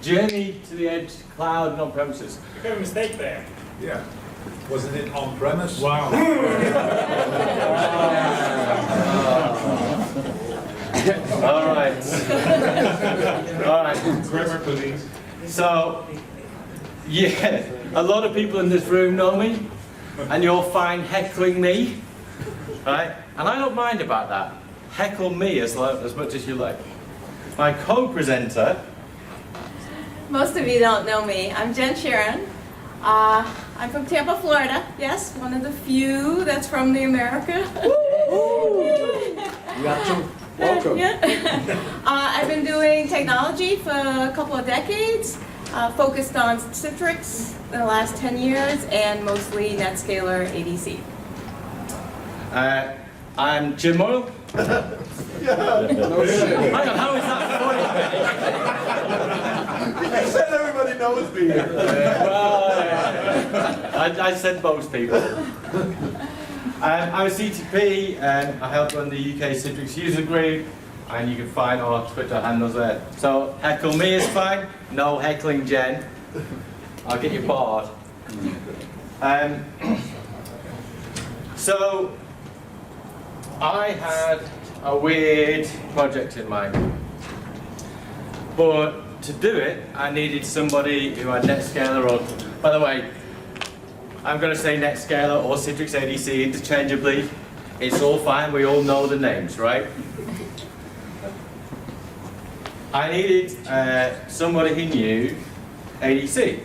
journey to the edge, cloud and on-premises. You got a mistake there. Yeah. Wasn't it on-premise? Wow. All right. All right. Grammar, please. So, yeah, a lot of people in this room know me, and you're fine heckling me, right? And I don't mind about that. Heckle me as much as you like. My co-presenter. Most of you don't know me. I'm Jen Sharon. I'm from Tampa, Florida. Yes, one of the few that's from the America. Welcome. Yeah. I've been doing technology for a couple of decades, focused on Citrix in the last 10 years, and mostly NetScaler ADC. I'm Jim Moyle. No shit. Hang on, how is that funny? You said everybody knows me here. I said most people. I'm a CTP, and I help run the UK Citrix user group, and you can find our Twitter handles there. So heckle me is fine, no heckling Jen. I'll get you barred. So I had a weird project in mind, but to do it, I needed somebody who had NetScaler or, by the way, I'm going to say NetScaler or Citrix ADC interchangeably. It's all fine, we all know the names, right? I needed somebody who knew ADC.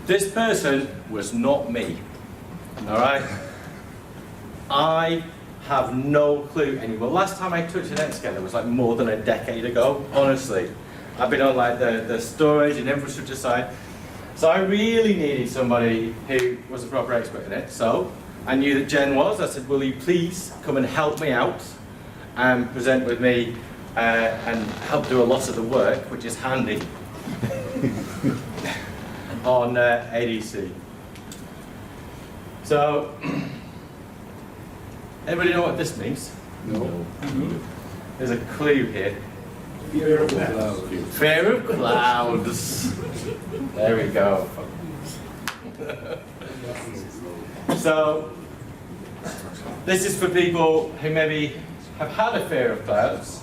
This person was not me, all right? I have no clue anymore. Last time I touched a NetScaler was like more than a decade ago, honestly. I've been on like the storage and infrastructure side. So I really needed somebody who was a proper expert in it. So I knew that Jen was. I said, will you please come and help me out and present with me and help do a lot of the work, which is handy, on ADC. So, anybody know what this means? No. There's a clue here. Fear of clouds. Fear of clouds. There we go. So, this is for people who maybe have had a fear of clouds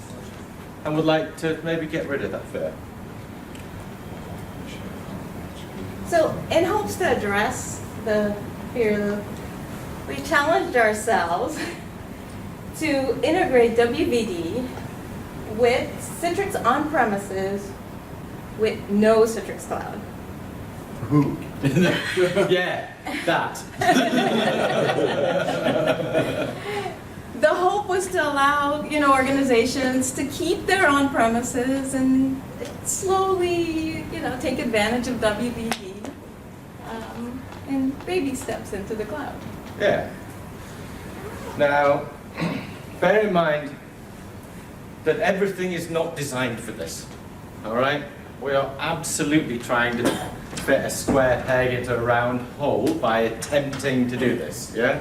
and would like to maybe get rid of that fear. So, in hopes to address the fear, we challenged ourselves to integrate WVD with Citrix on-premises with no Citrix Cloud. Who? Yeah, that. The hope was to allow, organizations to keep their on-premises and slowly, take advantage of WVD and baby steps into the cloud. Yeah. Now, bear in mind that everything is not designed for this. All right? We are absolutely trying to fit a square peg into a round hole by attempting to do this. Yeah.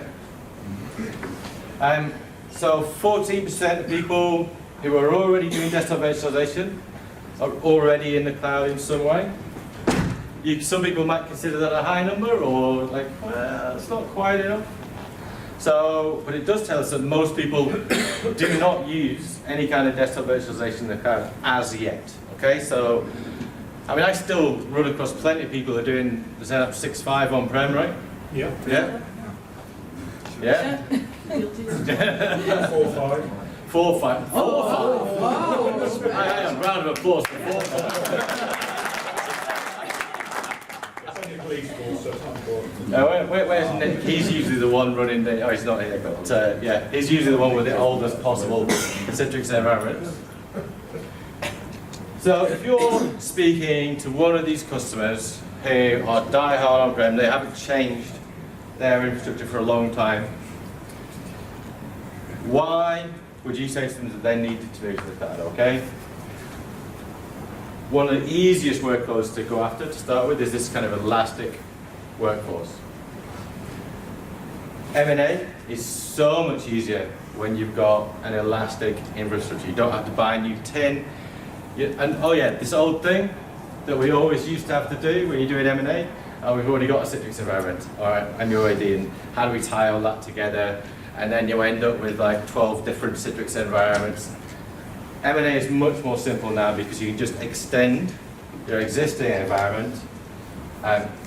So 14% of people who are already doing desktop virtualization are already in the cloud in some way. Some people might consider that a high number, or like, well, it's not quite enough. So, but it does tell us that most people do not use any kind of desktop virtualization in the cloud as yet. Okay, so, I mean, I still run across plenty of people who are doing the setup 6.5 on-prem, right? Yeah. Yeah? Yeah? 4.5. 4.5. 4.5. Hang on, round of applause for 4.5. Police force, so it's not important. Where's Nick? He's usually the one running the. Oh, he's not here, but yeah, he's usually the one with the oldest possible Citrix environment. So, if you're speaking to one of these customers who are die-hard on-prem, they haven't changed their infrastructure for a long time, why would you say to them that they needed to move to the cloud? Okay. One of the easiest workloads to go after to start with is this kind of elastic workforce. M&A is so much easier when you've got an elastic infrastructure. You don't have to buy a new tin. And oh yeah, this old thing, that we always used to have to do when you're doing M&A, we've already got a Citrix environment, all right, and your AD, and how do we tie all that together? And then you end up with like 12 different Citrix environments. M&A is much more simple now because you can just extend your existing environment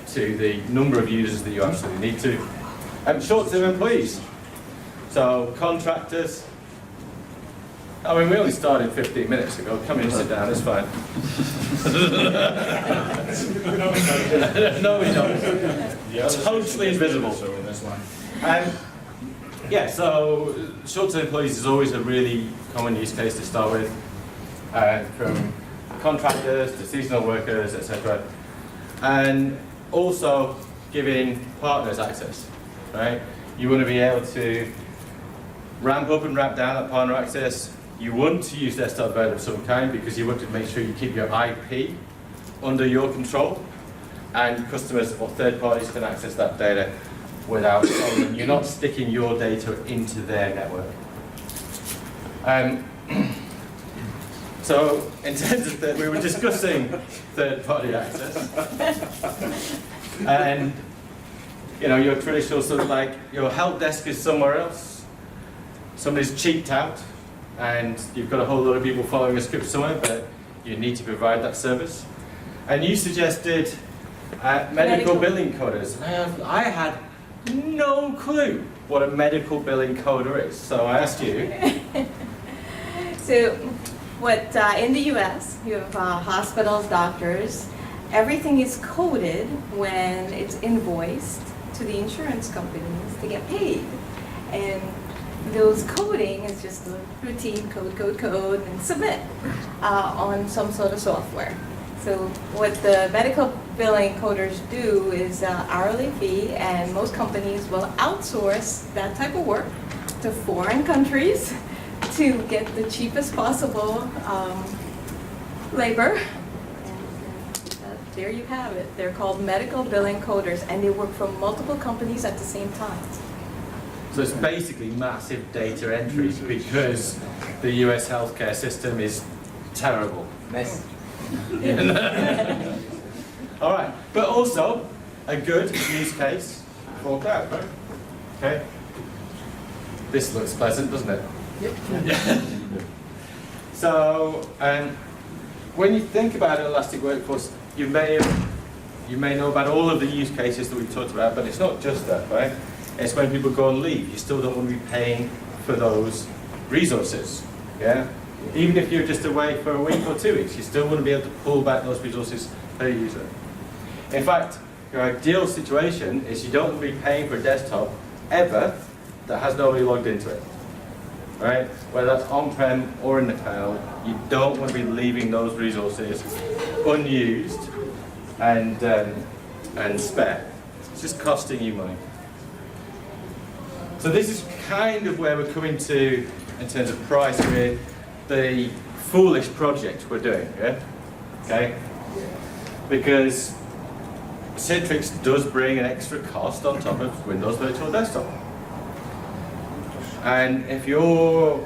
to the number of users that you absolutely need to. Short-term employees, so contractors. I mean, we only started 15 minutes ago. Come in, sit down, it's fine. No, we don't. Totally invisible. Yeah, so short-term employees is always a really common use case to start with, from contractors to seasonal workers, etc. And also giving partners access, right? You want to be able to ramp up and ramp down that partner access. You want to use desktop development of some kind because you want to make sure you keep your IP under your control, and customers or third parties can access that data without problem. You're not sticking your data into their network. So in terms of that, we were discussing third-party access, and your traditional sort of like your help desk is somewhere else. Somebody's cheaped out, and you've got a whole lot of people following a script somewhere, but you need to provide that service. And you suggested medical billing coders. I had no clue what a medical billing coder is, so I asked you. So, in the U.S., you have hospitals, doctors. Everything is coded when it's invoiced to the insurance companies to get paid, and those coding is just a routine code, and submit on some sort of software. So what the medical billing coders do is hourly fee, and most companies will outsource that type of work to foreign countries to get the cheapest possible labor. And there you have it. They're called medical billing coders, and they work for multiple companies at the same time. So it's basically massive data entries because the US healthcare system is terrible. Nice. All right, but also a good use case for cloud, right? Okay. This looks pleasant, doesn't it? Yep. So, when you think about an elastic workforce, you may know about all of the use cases that we've talked about, but it's not just that, right? It's when people go on leave, you still don't want to be paying for those resources, yeah? Even if you're just away for a week or 2 weeks, you still want to be able to pull back those resources per user. In fact, your ideal situation is you don't want to be paying for a desktop ever that has nobody logged into it, right? Whether that's on-prem or in the cloud, you don't want to be leaving those resources unused and spare. It's just costing you money. So this is kind of where we're coming to in terms of price with the foolish project we're doing, yeah? Okay? Because Citrix does bring an extra cost on top of Windows Virtual Desktop. And if you're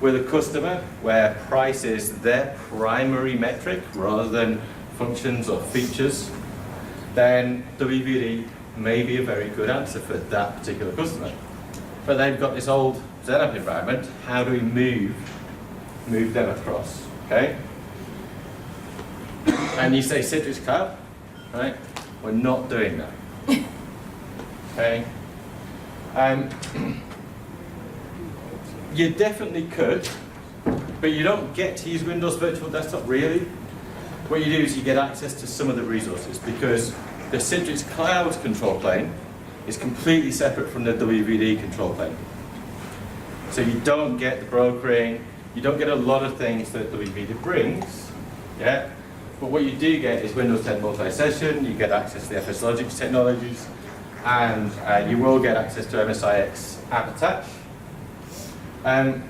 with a customer where price is their primary metric rather than functions or features, then WVD may be a very good answer for that particular customer. But they've got this old setup environment. How do we move them across? Okay? And you say Citrix Cloud, right? We're not doing that. Okay? You definitely could, but you don't get to use Windows Virtual Desktop really. What you do is you get access to some of the resources because the Citrix Cloud control plane is completely separate from the WVD control plane. So you don't get the brokering, you don't get a lot of things that WVD brings, yeah? But what you do get is Windows 10 multi-session, you get access to the FS Logics technologies, and you will get access to MSIX app attach. And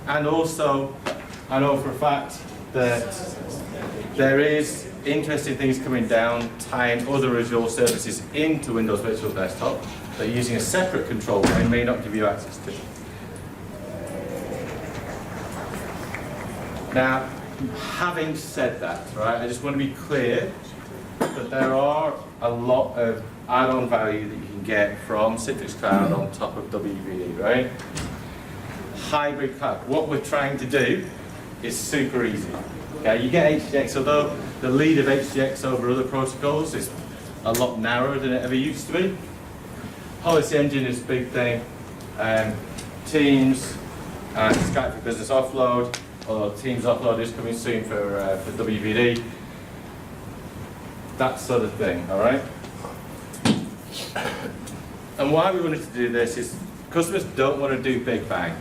also, I know for a fact that there is interesting things coming down, tying other Azure services into Windows Virtual Desktop that using a separate control plane may not give you access to. Now, Having said that, right, I just want to be clear that there are a lot of add-on value that you can get from Citrix Cloud on top of WVD, right? Hybrid cloud. What we're trying to do is super easy. Okay, you get HGX, although the lead of HGX over other protocols is a lot narrower than it ever used to be. Policy Engine is a big thing. Teams and Skype for Business Offload, although Teams Offload is coming soon for WVD. That sort of thing, all right? And why we wanted to do this is customers don't want to do big bang.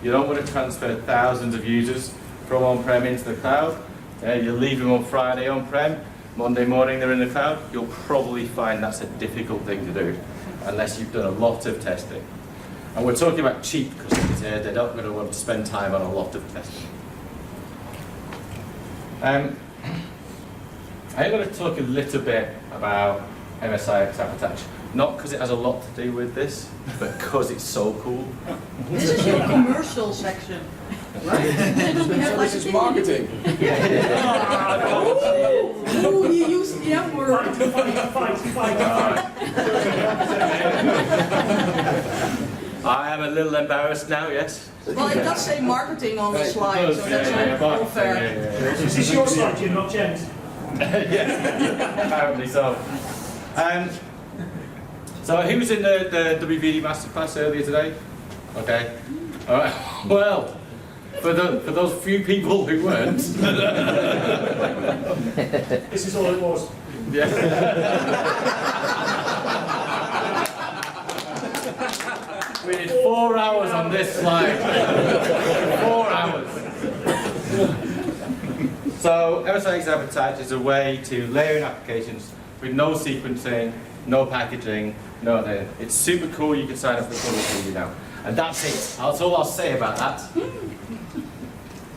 You don't want to transfer thousands of users from on-prem into the cloud. You leave them on Friday on-prem, Monday morning they're in the cloud. You'll probably find that's a difficult thing to do unless you've done a lot of testing. And we're talking about cheap customers here. They're not going to want to spend time on a lot of testing. I'm going to talk a little bit about MSIX App Attach. Not because it has a lot to do with this, but because it's so cool. This is your commercial section, right? So this is marketing. Oh, you used the M word. I am a little embarrassed now, yes? Well, it does say marketing on the slide, so that's all fair. This is your slide, Jim, not Jen's. Yes, apparently so. So who was in the WVD masterclass earlier today? Okay. All right. Well, for those few people who weren't. This is all it was. Yeah. We did 4 hours on this slide. 4 hours. So MSIX App Attach is a way to layer in applications with no sequencing, no packaging, no nothing. It's super cool. You can sign up for Troubleshooting now. And that's it. That's all I'll say about that.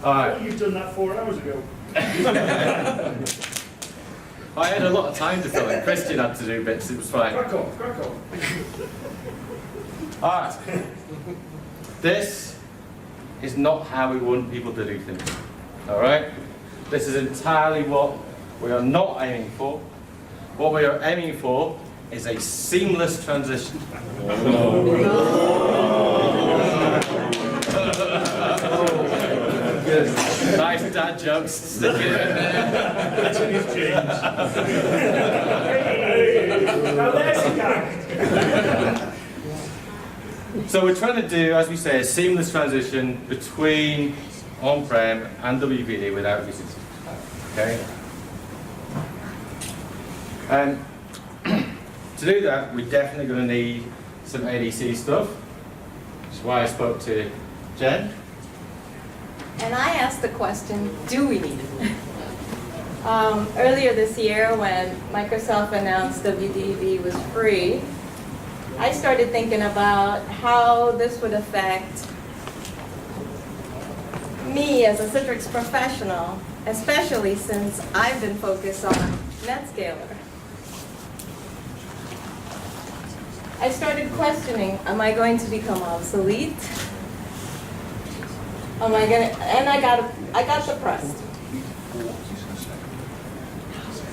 All right. You've done that 4 hours ago. I had a lot of time to fill in. Christian had to do bits. It was fine. Crack on, crack on. All right. This is not how we want people to do things. All right. This is entirely what we are not aiming for. What we are aiming for is a seamless transition. Nice dad jokes. Stick it in there. That's in his jeans. Now there's a gag. So we're trying to do, as we say, a seamless transition between on-prem and WVD without using Citrix. Okay? And to do that, we're definitely going to need some ADC stuff. Which is why I spoke to Jen. And I asked the question, do we need it? Earlier this year when Microsoft announced WVD was free, I started thinking about how this would affect me as a Citrix professional, especially since I've been focused on NetScaler. I started questioning, am I going to become obsolete? Am I gonna, and I got depressed.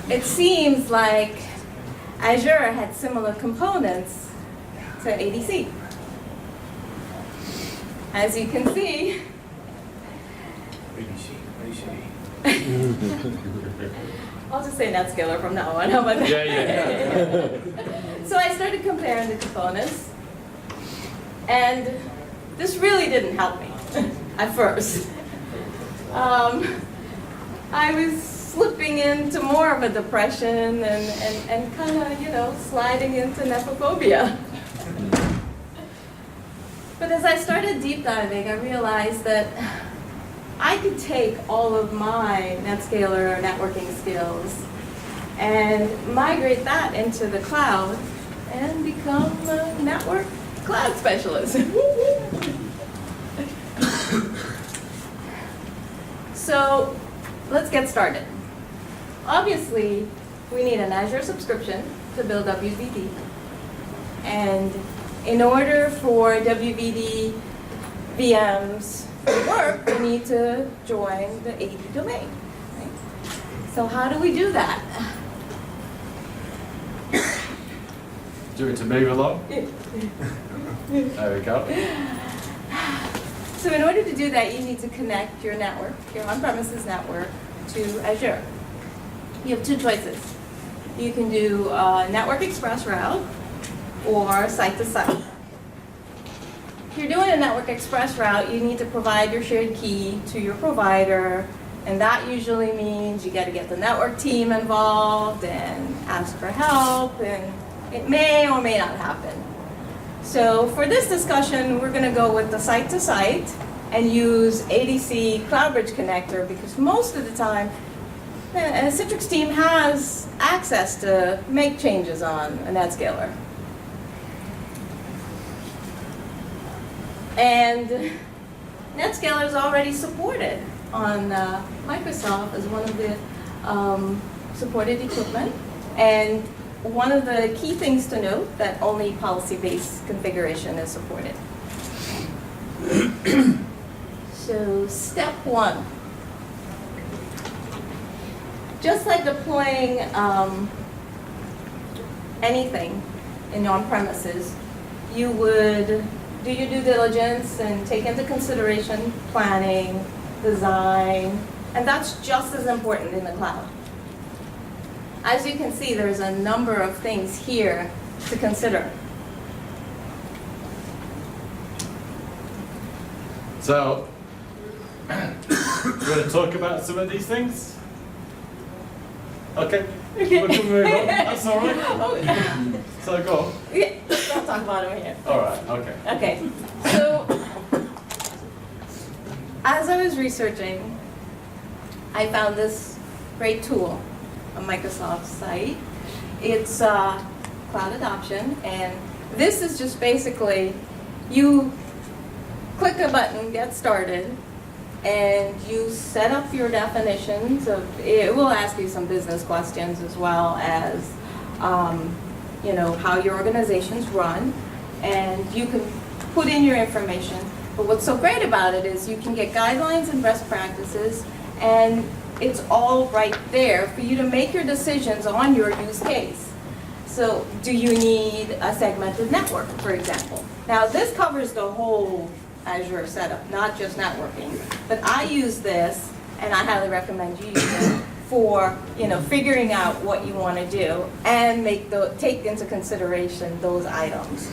It seems like Azure had similar components to ADC. As you can see, I'll just say NetScaler from now on. How about that? Yeah. So I started comparing the components, and this really didn't help me at first. I was slipping into more of a depression and kind of, sliding into nephrophobia. But as I started deep diving, I realized that I could take all of my NetScaler networking skills and migrate that into the cloud and become a network cloud specialist. So let's get started. Obviously, we need an Azure subscription to build WVD. And in order for WVD VMs for work, we need to join the AD domain. Right? So how do we do that? Do it to move along. There we go. So in order to do that, you need to connect your network, your on-premises network, to Azure. You have two choices. You can do a Network Express route or site-to-site. If you're doing a Network Express route, you need to provide your shared key to your provider, and that usually means you got to get the network team involved and ask for help, and it may or may not happen. So for this discussion, we're going to go with the site-to-site and use ADC CloudBridge connector, because most of the time, a Citrix team has access to make changes on a NetScaler. And NetScaler is already supported on Microsoft as one of the supported equipment. And one of the key things to note, that only policy-based configuration is supported. So step one. Just like deploying anything in on-premises, you would do your due diligence and take into consideration planning, design, and that's just as important in the cloud. As you can see, there's a number of things here to consider. So, we're going to talk about some of these things? Okay. Okay. We can move on. That's all right. So go on. Yeah, let's not talk about them here. All right, okay. Okay, so as I was researching, I found this great tool on Microsoft's site. It's cloud adoption, and this is just basically, you click a button, get started, and you set up your definitions of, it will ask you some business questions as well as, you know, how your organizations run, and you can put in your information. But what's so great about it is you can get guidelines and best practices, and it's all right there for you to make your decisions on your use case. So do you need a segmented network, for example? Now this covers the whole Azure setup, not just networking. But I use this, and I highly recommend you use it for, you know, figuring out what you want to do and take into consideration those items.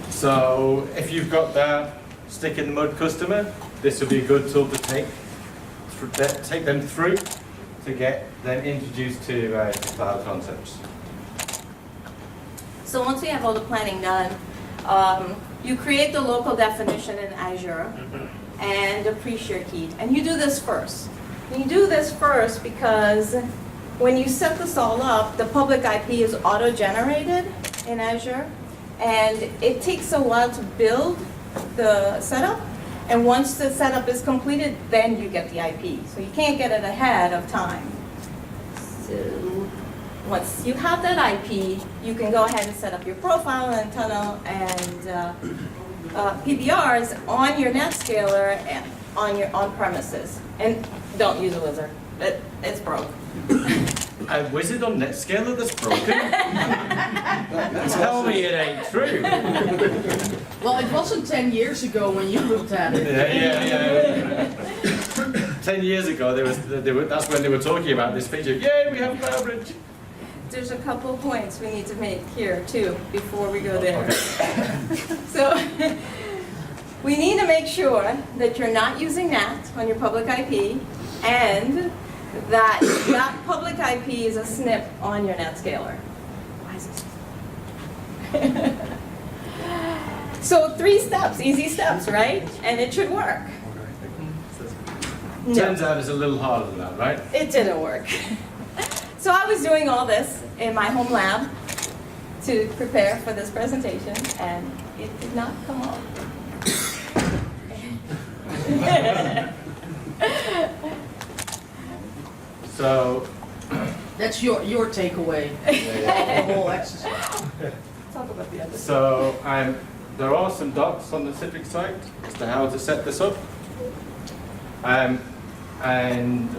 So, if you've got that stick in the mud customer, this will be a good tool to take them through to get them introduced to cloud concepts. So once we have all the planning done, you create the local definition in Azure and a pre-share key. And you do this first. And you do this first because when you set this all up, the public IP is auto-generated in Azure. And it takes a while to build the setup. And once the setup is completed, then you get the IP. So you can't get it ahead of time. So once you have that IP, you can go ahead and set up your profile and tunnel and PBRs on your NetScaler and on your on-premises. And don't use a wizard. It's broke. A wizard on NetScaler that's broken? Tell me it ain't true. Well, it wasn't 10 years ago when you looked at it. Yeah. 10 years ago, that's when they were talking about this feature. Yay, we have CloudBridge. There's a couple of points we need to make here too before we go there. Okay. So we need to make sure that you're not using NAT on your public IP and that that public IP is a SNP on your NetScaler. Why is it? So 3 steps, easy steps, right? And it should work. No, Turns out it's a little harder than that, right? it didn't work. So I was doing all this in my home lab to prepare for this presentation, and it did not come up. So, That's your takeaway. The whole exercise. Talk about the other. so there are some docs on the Citrix site as to how to set this up. And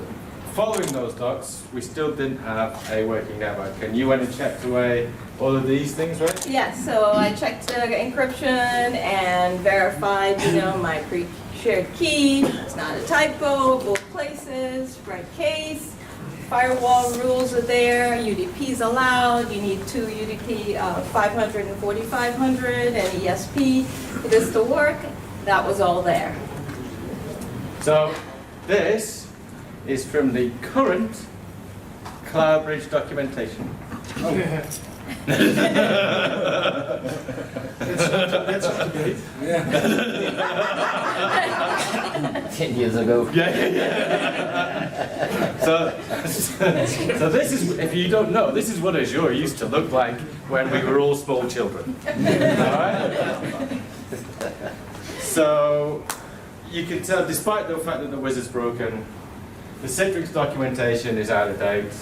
following those docs, we still didn't have a working network. And you went and checked away all of these things, right? Yes, so I checked the encryption and verified, my pre-shared key. It's not a typo, both places, right case. Firewall rules are there, UDP's allowed, you need 2 UDP 500 and 4500 and ESP for this to work. That was all there. So this is from the current CloudBridge documentation. That's up to date. 10 years ago. So this is, if you don't know, this is what Azure used to look like when we were all small children. All right? So you can tell, despite the fact that the wizard's broken, the Citrix documentation is out of date.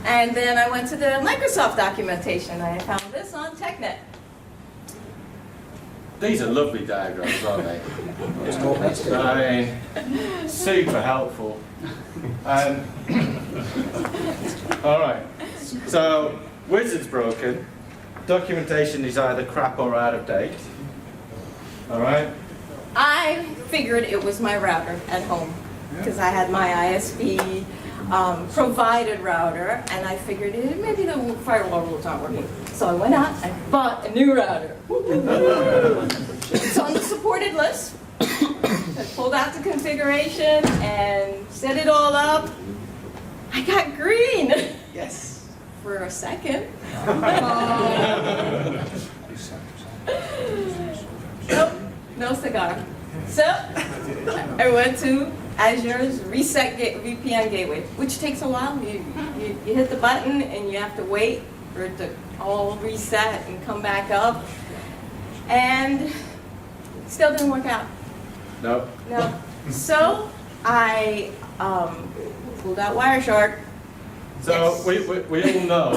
And then I went to the Microsoft documentation. I found this on TechNet. These are lovely diagrams, aren't they? I mean, super helpful. All right, so wizard's broken. Documentation is either crap or out of date. All right. I figured it was my router at home because I had my ISP provided router, and I figured maybe the firewall rules aren't working. So I went out and bought a new router. It's on the supported list. I pulled out the configuration and set it all up. I got green. Yes. For a second. Nope, no cigar. So I went to Azure's Reset VPN Gateway, which takes a while. You hit the button and you have to wait for it to all reset and come back up. And still didn't work out. No. No. So I pulled out Wireshark. So Yes. we all know,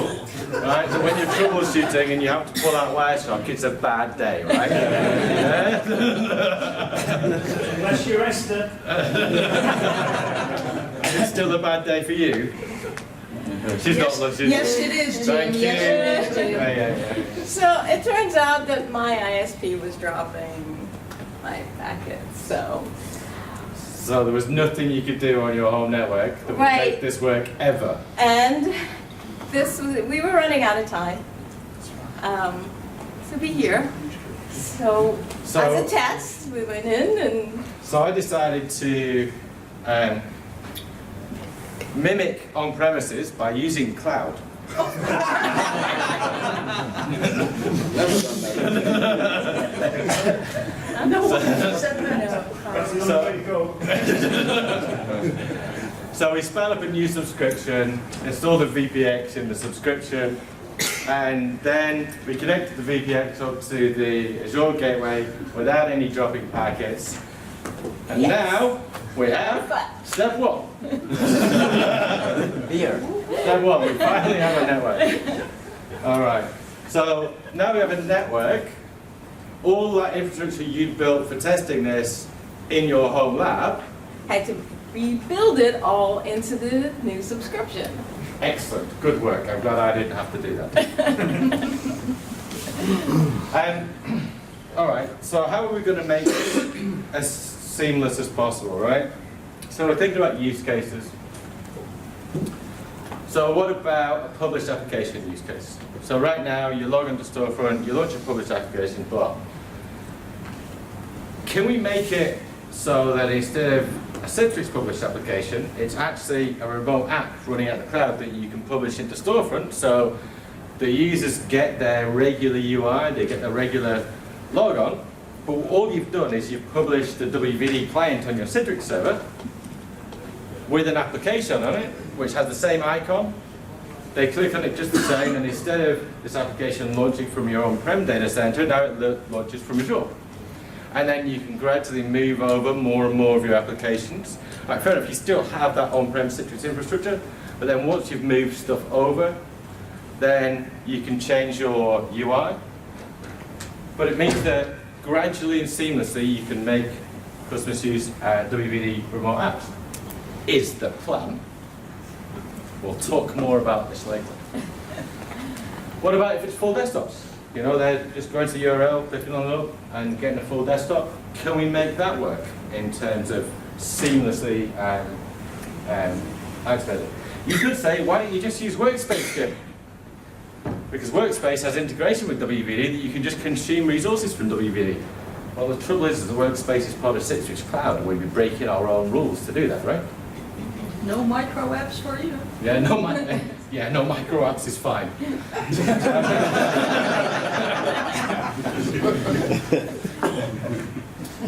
right, that when you're troubleshooting and you have to pull out Wireshark, it's a bad day, right? Yeah? Unless you're Esther. It's still a bad day for you. She's not listening. Yes, it is, Jim. Thank you. Yes, it is, Jim. Yeah. So it turns out that my ISP was dropping my packets. So there was nothing you could do on your home network that would Right. make this work ever. And we were running out of time to be here. So as a test, we went in and So I decided to mimic on-premises by using cloud. That's the only way to go. So we spun up a new subscription, installed the VPX in the subscription, and then we connected the VPX up to the Azure gateway without any dropping packets. And Yes. now we have step one. Here. Step one, we finally have a network. All right. So now we have a network. All that infrastructure you built for testing this in your home lab. had to rebuild it all into the new subscription. Excellent, good work. I'm glad I didn't have to do that. All right, so how are we going to make it as seamless as possible, right? So we're thinking about use cases. So what about a published application use case? So right now you log into Storefront, you launch a published application, but can we make it so that instead of a Citrix published application, it's actually a remote app running out of the cloud that you can publish into Storefront, so the users get their regular UI, they get their regular logon, but all you've done is you've published the WVD client on your Citrix server with an application on it, which has the same icon. They click on it just the same, and instead of this application launching from your on-prem data center, now it launches from Azure. And then you can gradually move over more and more of your applications. Right, fair enough, you still have that on-prem Citrix infrastructure, but then once you've moved stuff over, then you can change your UI. But it means that gradually and seamlessly you can make customers use WVD remote apps. Is the plan. We'll talk more about this later. What about if it's full desktops? You know, they're just going to the URL, clicking on it up, and getting a full desktop. Can we make that work in terms of seamlessly activated? You could say, why don't you just use Workspace, Jim? Because Workspace has integration with WVD that you can just consume resources from WVD. Well, the trouble is the Workspace is part of Citrix Cloud, and we'd be breaking our own rules to do that, right? No micro apps for you? Yeah, no micro apps is fine.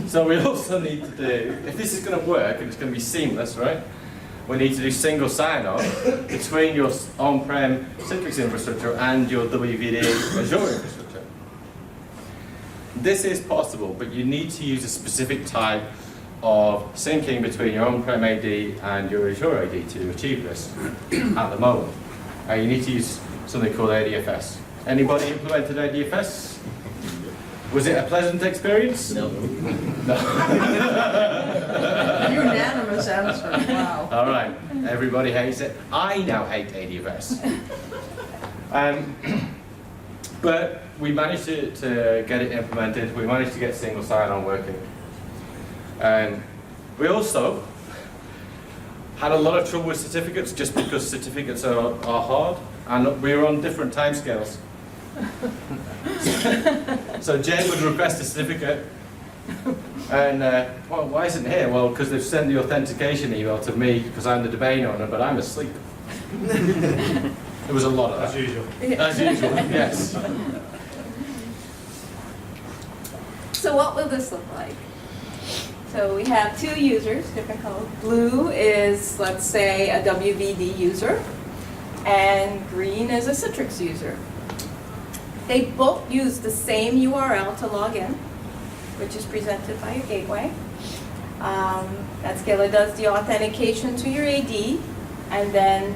So we also need to do, if this is going to work and it's going to be seamless, right? We need to do single sign-on between your on-prem Citrix infrastructure and your WVD Azure infrastructure. This is possible, but you need to use a specific type of syncing between your on-prem AD and your Azure AD to achieve this at the moment. You need to use something called ADFS. Anybody implemented ADFS? Was it a pleasant experience? No. No. Unanimous answer, wow. All right, everybody hates it. I now hate ADFS. But we managed to get it implemented. We managed to get single sign-on working. We also had a lot of trouble with certificates just because certificates are hard, and we were on different timescales. So Jen would request a certificate, and well, why isn't it here? Well, because they've sent the authentication email to me because I'm the domain owner, but I'm asleep. There was a lot of that. As usual. As usual, yes. So what will this look like? So we have two users, different colors. Blue is, let's say, a WVD user, and green is a Citrix user. They both use the same URL to log in, which is presented by your gateway. NetScaler does the authentication to your AD, and then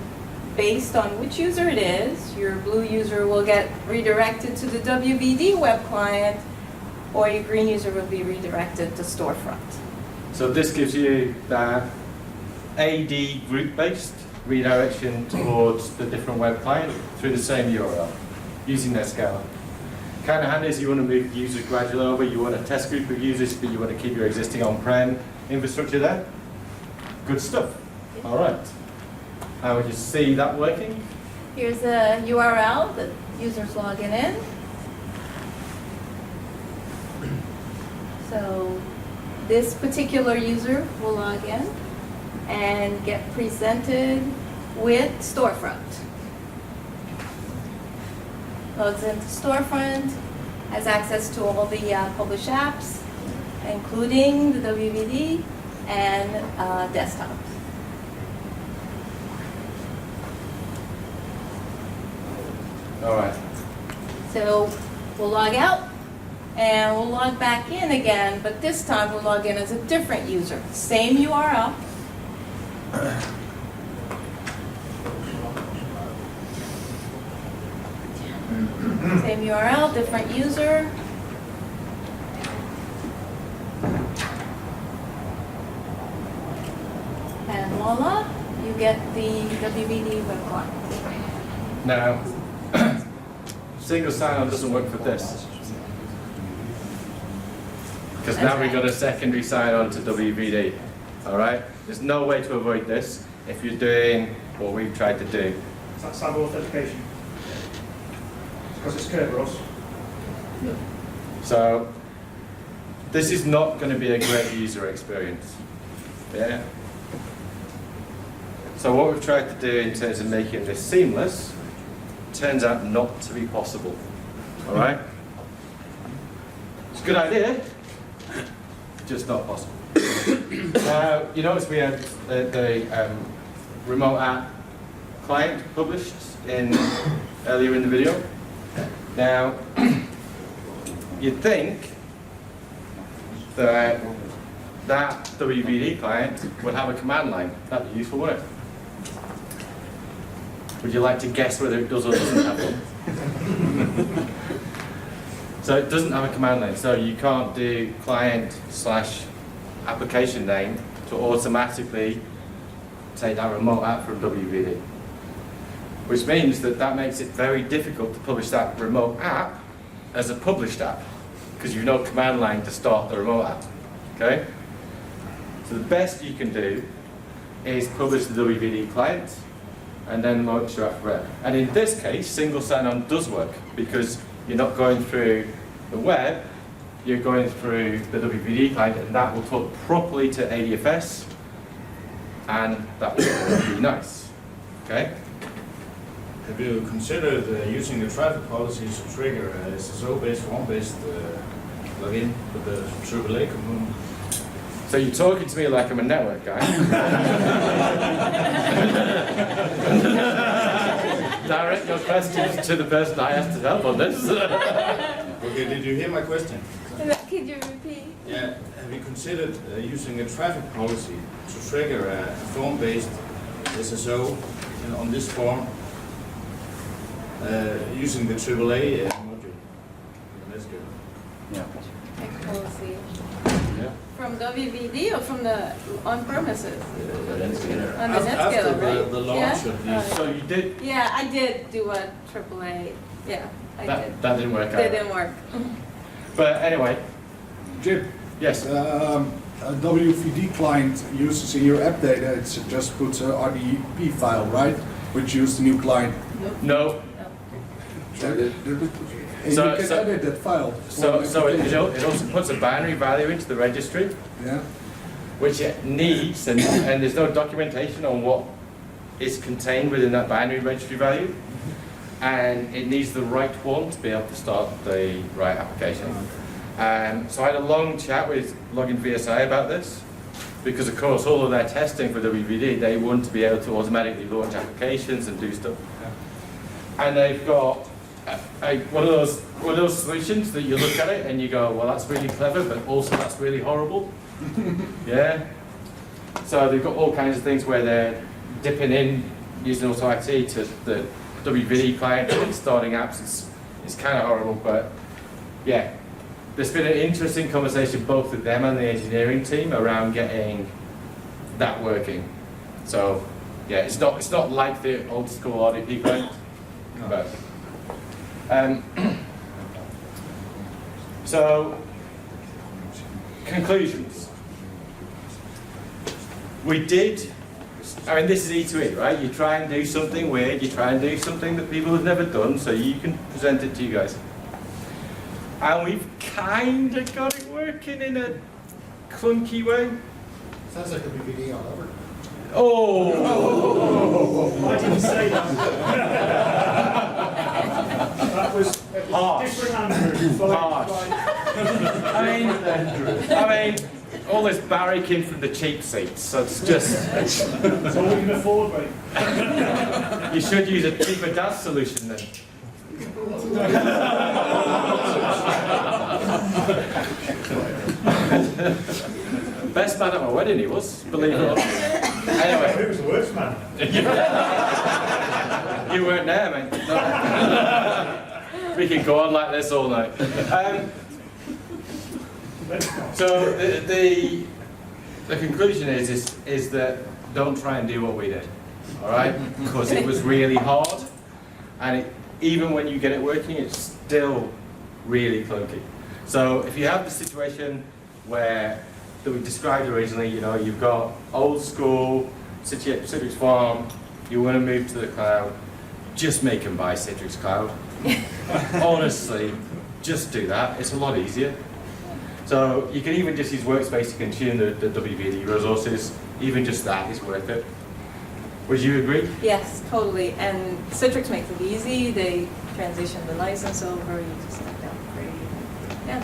based on which user it is, your blue user will get redirected to the WVD web client, or your green user will be redirected to storefront. So this gives you that AD group-based redirection towards the different web client through the same URL using NetScaler. Kind of handy is you want to move users gradually over, you want a test group of users, but you want to keep your existing on-prem infrastructure there. Good stuff. All right. How would you see that working? Here's a URL that users logging in. So this particular user will log in and get presented with storefront. Loads into storefront, has access to all the published apps, including the WVD and desktops. All right. So we'll log out and we'll log back in again, but this time we'll log in as a different user. Same URL. Same URL, different user. And voila, you get the WVD web client. Now, single sign-on doesn't work for this. Because now we've got a secondary sign-on to WVD. All right? There's no way to avoid this if you're doing what we've tried to do. Is that cyber authentication? Because it's Kerberos. So, this is not going to be a great user experience. Yeah? So what we've tried to do in terms of making this seamless turns out not to be possible. All right? It's a good idea, just not possible. Now, you notice we had the remote app client published earlier in the video. Now, you'd think that that WVD client would have a command line. That'd be useful, wouldn't it? Would you like to guess whether it does or doesn't have one? So it doesn't have a command line, so you can't do client/ application name to automatically take that remote app from WVD. Which means that that makes it very difficult to publish that remote app as a published app, because you've no command line to start the remote app. Okay? So the best you can do is publish the WVD client and then launch your app web. And in this case, single sign-on does work because you're not going through the web, you're going through the WVD client, and that will talk properly to ADFS, and that will be nice. Okay? Have you considered using the traffic policies to trigger a SSO-based, form-based login with the AAA component? So you're talking to me like I'm a network guy. Direct your questions to the person I asked to help on this. Okay, did you hear my question? Could you repeat? Yeah. Have you considered using a traffic policy to trigger a form-based SSO on this form using the AAA module? Yeah. Policy. Yeah. From WVD or from the on-premises? On the After NetScaler, right? the launch Yeah? of these. So you did. Yeah, I did do a AAA. Yeah, I did. That didn't work out. That didn't work. But anyway, Jim, yes. a WVD client uses in your app data, it just puts a RDP file, right? Which use the new client. No. And So- you can so- edit that file. So it also puts a binary value into the registry, Yeah. which it needs, and there's no documentation on what is contained within that binary registry value, and it needs the right one to be able to start the right application. So I had a long chat with Login VSI about this, because of course all of their testing for WVD, they want to be able to automatically launch applications and do stuff. And they've got one of those solutions that you look at it and you go, well, that's really clever, but also that's really horrible. Yeah. So they've got all kinds of things where they're dipping in using Auto IT to the WVD client and starting apps. It's kind of horrible, but yeah. There's been an interesting conversation both with them and the engineering team around getting that working. So yeah, it's not like the old school RDP client, but so conclusions. We did. I mean, this is E2E, right? You try and do something weird. You try and do something that people have never done, so you can present it to you guys. And we've kind of got it working in a clunky way. Sounds like a BBD all over. Oh! I didn't say that. That was Harsh. different Andrew. Harsh. I mean, all this barracking from the cheap seats, so it's just... That's all we can afford, mate. You should use a cheaper DAS solution then. Best man at my wedding he was, believe it or not. Anyway. Who was the worst man? You weren't there, mate. No. We can go on like this all night. So the conclusion is that don't try and do what we did, all right? Because it was really hard, and even when you get it working, it's still really clunky. So if you have the situation that we described originally, you know, you've got old school Citrix Farm, you want to move to the cloud, just make them buy Citrix Cloud. Honestly, just do that. It's a lot easier. So you can even just use Workspace to consume the WVD resources. Even just that is worth it. Would you agree? Yes, totally. And Citrix makes it easy. They transition the license over. You just like upgrade. Yeah.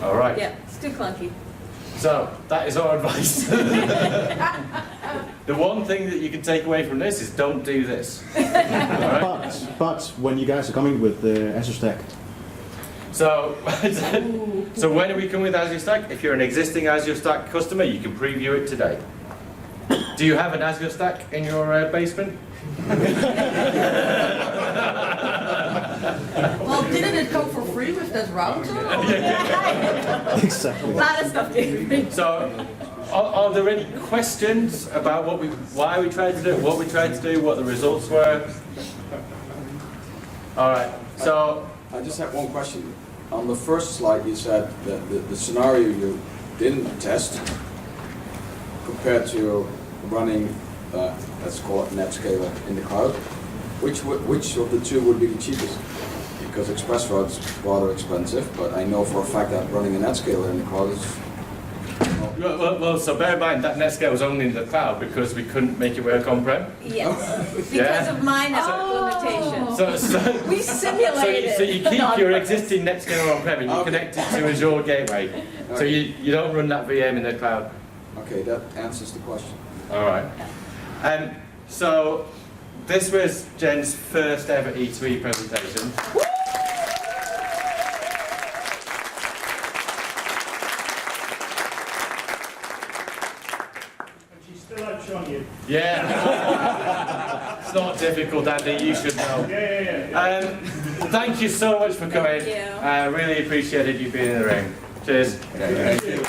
All right. Yeah, it's too clunky. So that is our advice. The one thing that you can take away from this is don't do this. All right? But when you guys are coming with the Azure Stack, So when do we come with Azure Stack? If you're an existing Azure Stack customer, you can preview it today. Do you have an Azure Stack in your basement? Well, didn't it come for free with that router? exactly. A lot of stuff. So Are there any questions about why we tried to do it, what we tried to do, what the results were? All right. So I just have one question. On the first slide, you said that the scenario you didn't test compared to running, let's call it NetScaler in the cloud, which of the two would be the cheapest? Because ExpressRoad's rather expensive, but I know for a fact that running a NetScaler in the cloud is... Well, so bear in mind that NetScaler was only in the cloud because we couldn't make it work on-prem. Yes, because Yeah. of my network limitations. So We simulated. you keep your existing NetScaler on-prem and you Okay. connect it to Azure Gateway. So Okay. you don't run that VM in the cloud. Okay, that answers the question. All right. So this was Jen's first ever E3 presentation. And she's still outshone you. Yeah. It's not difficult, Andy. You should know. Yeah. Thank you so much for coming. Thank you. I really appreciated you being in the ring. Cheers. Thank you.